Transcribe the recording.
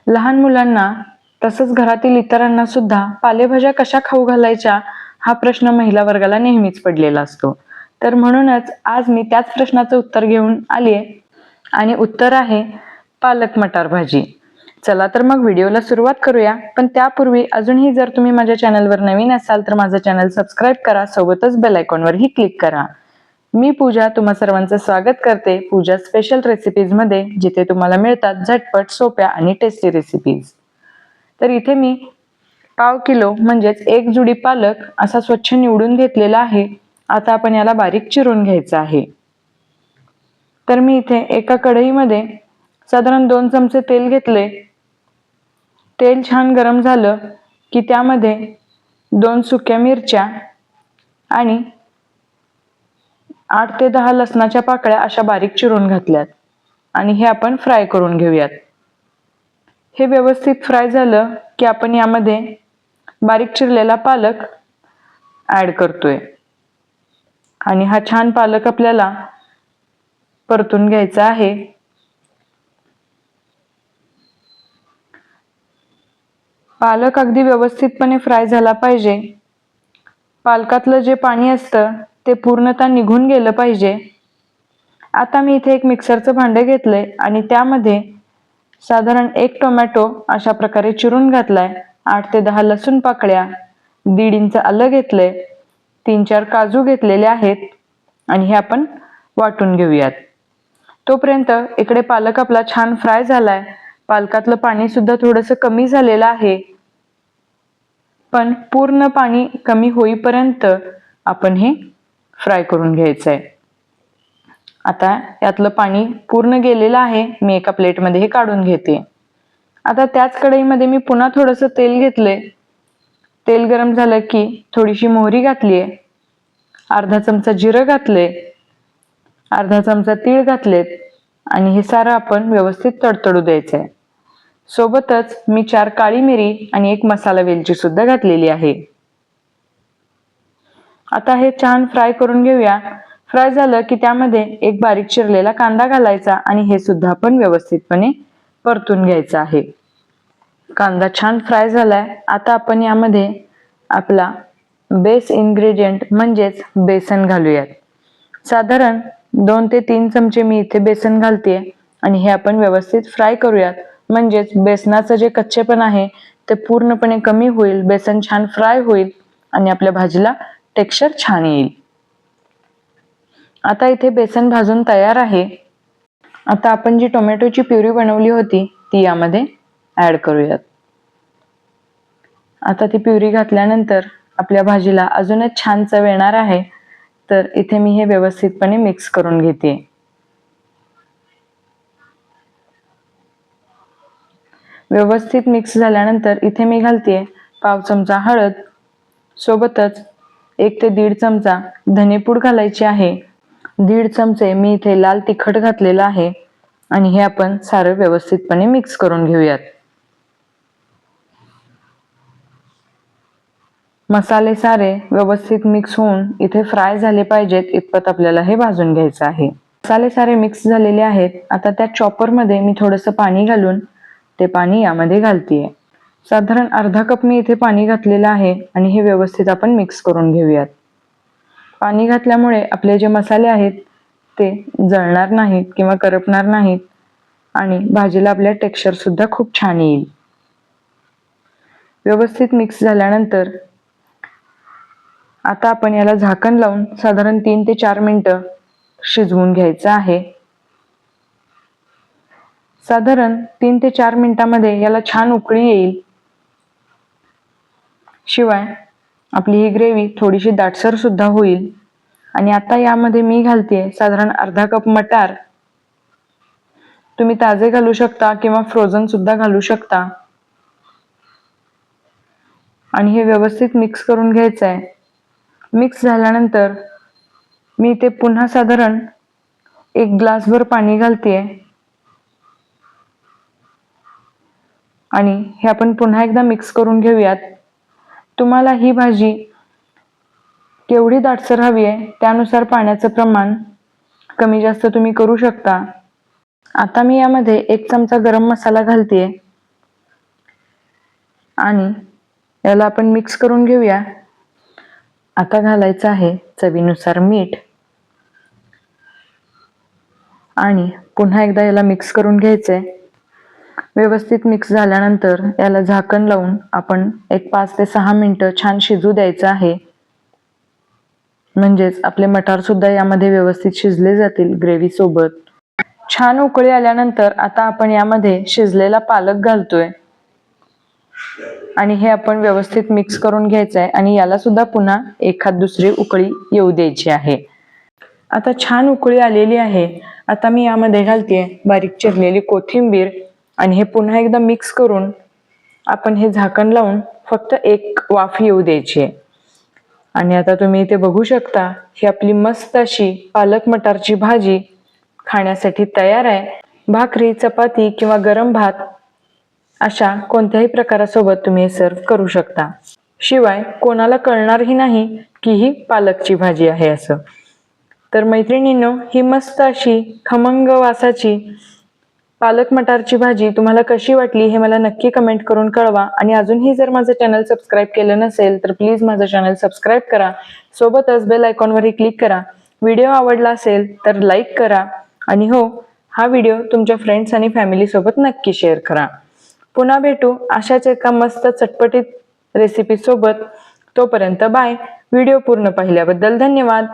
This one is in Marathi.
लहान मुलांना तसंच घरातील इतरांना सुद्धा पालेभाज्या कशा खाऊ घालायच्या हा प्रश्न महिला वर्गाला नेहमीच पडलेला असतो. तर म्हणूनच आज मी त्याच प्रश्नाचं उत्तर घेऊन आलीये आणि उत्तर आहे पालक मटार भाजी. चला तर मग व्हिडिओला सुरुवात करूया. पण त्यापूर्वी अजूनही जर तुम्ही माझ्या चॅनलवर नवीन असाल तर माझं चॅनल सबस्क्राईब करा, सोबतच बेल आयकॉनवरही क्लिक करा. मी पूजा तुम्हा सर्वांचं स्वागत करते पूजा स्पेशल रेसिपीज मध्ये, जिथे तुम्हाला मिळतात झटपट, सोप्या आणि टेस्टी रेसिपीज. तर इथे मी पाव किलो म्हणजेच 1 जुडी पालक असा स्वच्छ निवडून घेतलेला आहे. आता आपण याला बारीक चिरून घ्यायचं आहे. तर मी इथे एका कढईमध्ये साधारण 2 चमचे तेल घेतले. तेल छान गरम झालं की त्यामध्ये 2 सुक्या मिरच्या आणि 8 ते 10 लसणाच्या पाकळ्या अशा बारीक चिरून घातल्यात आणि हे आपण फ्राय करून घेऊयात. हे व्यवस्थित फ्राय झालं की आपण यामध्ये बारीक चिरलेला पालक ऍड करतोय आणि हा छान पालक आपल्याला परतून घ्यायचा आहे. पालक अगदी व्यवस्थितपणे फ्राय झाला पाहिजे. पालकातलं जे पाणी असतं ते पूर्णतः निघून गेलं पाहिजे. आता मी इथे एक मिक्सरचं भांडं घेतलंय आणि त्यामध्ये साधारण 1 टोमॅटो अशा प्रकारे चिरून घातलाय, 8 ते 10 लसूण पाकळ्या, 1.5 इंच आलं घेतलंय, 3-4 काजू घेतलेले आहेत आणि हे आपण वाटून घेऊयात. तोपर्यंत इकडे पालक आपला छान फ्राय झालाय. पालकातलं पाणी सुद्धा थोडंसं कमी झालेलं आहे, पण पूर्ण पाणी कमी होईपर्यंत आपण हे फ्राय करून घ्यायचंय. आता यातलं पाणी पूर्ण गेलेलं आहे. मी एका प्लेटमध्ये हे काढून घेते. आता त्याच कढईमध्ये मी पुन्हा थोडंसं तेल घेतलंय. तेल गरम झालं की थोडीशी मोहरी घातलीये, अर्धा चमचा जिरं घातले, अर्धा चमचा तीळ घातलेत आणि हे सारं आपण व्यवस्थित तडतडू द्यायचंय. सोबतच मी 4 काळी मिरी आणि 1 मसाला वेलची सुद्धा घातलेली आहे. आता हे छान फ्राय करून घेऊया. फ्राय झालं की त्यामध्ये 1 बारीक चिरलेला कांदा घालायचा आणि हे सुद्धा आपण व्यवस्थितपणे परतून घ्यायचं आहे. कांदा छान फ्राय झालाय. आता आपण यामध्ये आपला बेस इन्ग्रेडियंट म्हणजेच बेसन घालूयात. साधारण 2 ते 3 चमचे मी इथे बेसन घालते आणि हे आपण व्यवस्थित फ्राय करूयात. म्हणजेच बेसनाचं जे कच्चेपण आहे ते पूर्णपणे कमी होईल, बेसन छान फ्राय होईल आणि आपल्या भाजीला टेक्स्चर छान येईल. आता इथे बेसन भाजून तयार आहे. आता आपण जी टोमॅटोची प्युरी बनवली होती ती यामध्ये ऍड करूयात. आता ती प्युरी घातल्यानंतर आपल्या भाजीला अजूनच छान चव येणार आहे. तर इथे मी हे व्यवस्थितपणे मिक्स करून घेते. व्यवस्थित मिक्स झाल्यानंतर इथे मी घालते पाव चमचा हळद, सोबतच 1 ते 1.5 चमचा धनेपूड घालायची आहे. 1.5 चमचे मी इथे लाल तिखट घातलेलं आहे आणि हे आपण सारं व्यवस्थितपणे मिक्स करून घेऊयात. मसाले सारे व्यवस्थित मिक्स होऊन इथे फ्राय झाले पाहिजेत इतपत आपल्याला हे भाजून घ्यायचं आहे. मसाले सारे मिक्स झालेले आहेत. आता त्या चॉपरमध्ये मी थोडंसं पाणी घालून ते पाणी यामध्ये घालतीये. साधारण अर्धा कप मी इथे पाणी घातलेलं आहे आणि हे व्यवस्थित आपण मिक्स करून घेऊयात. पाणी घातल्यामुळे आपले जे मसाले आहेत ते जळणार नाहीत किंवा करपणार नाहीत आणि भाजीला आपल्या टेक्स्चर सुद्धा खूप छान येईल. व्यवस्थित मिक्स झाल्यानंतर आता आपण याला झाकण लावून साधारण 3 ते 4 मिनिटं शिजवून घ्यायचं आहे. साधारण 3 ते 4 मिनिटांमध्ये याला छान उकळी येईल. शिवाय आपली ही ग्रेव्ही थोडीशी दाटसर सुद्धा होईल. आणि आता यामध्ये मी घालते साधारण अर्धा कप मटार. तुम्ही ताजे घालू शकता किंवा फ्रोझन सुद्धा घालू शकता आणि हे व्यवस्थित मिक्स करून घ्यायचं आहे. मिक्स झाल्यानंतर मी ते पुन्हा साधारण 1 ग्लासभर पाणी घालते आणि हे आपण पुन्हा एकदा मिक्स करून घेऊयात. तुम्हाला ही भाजी केवढी दाटसर हवी आहे त्यानुसार पाण्याचं प्रमाण कमी जास्त तुम्ही करू शकता. आता मी यामध्ये 1 चमचा गरम मसाला घालते आणि याला आपण मिक्स करून घेऊया. आता घालायचं आहे चवीनुसार मीठ आणि पुन्हा एकदा याला मिक्स करून घ्यायचंय. व्यवस्थित मिक्स झाल्यानंतर याला झाकण लावून आपण एक 5 ते 6 मिनिटं छान शिजू द्यायचं आहे. म्हणजेच आपले मटार सुद्धा यामध्ये व्यवस्थित शिजले जातील ग्रेव्ही सोबत. छान उकळी आल्यानंतर आता आपण यामध्ये शिजलेला पालक घालतोय आणि हे आपण व्यवस्थित मिक्स करून घ्यायचं आहे आणि याला सुद्धा पुन्हा एखाद दुसरी उकळी येऊ द्यायची आहे. आता छान उकळी आलेली आहे. आता मी यामध्ये घालतेय बारीक चिरलेली कोथिंबीर आणि हे पुन्हा एकदा मिक्स करून आपण हे झाकण लावून फक्त एक वाफ येऊ द्यायची आहे. आणि आता तुम्ही इथे बघू शकता ही आपली मस्त अशी पालक मटारची भाजी खाण्यासाठी तयार आहे. भाकरी, चपाती किंवा गरम भात अशा कोणत्याही प्रकारासोबत तुम्ही हे सर्व करू शकता. शिवाय कोणाला कळणारही नाही की ही पालकची भाजी आहे असं. तर मैत्रिणींनो, ही मस्त अशी खमंग वासाची पालक मटारची भाजी तुम्हाला कशी वाटली हे मला नक्की कमेंट करून कळवा. आणि अजूनही जर माझं चॅनल सबस्क्राईब केलं नसेल तर प्लीज माझं चॅनल सबस्क्राईब करा. सोबतच बेल आयकॉनवरही क्लिक करा. व्हिडिओ आवडला असेल तर लाईक करा आणि हो, हा व्हिडिओ तुमच्या फ्रेंड्स आणि फॅमिली सोबत नक्की शेअर करा. पुन्हा भेटू अशाच एका मस्त चटपटीत रेसिपी सोबत. तोपर्यंत बाय. व्हिडिओ पूर्ण पाहिल्याबद्दल धन्यवाद.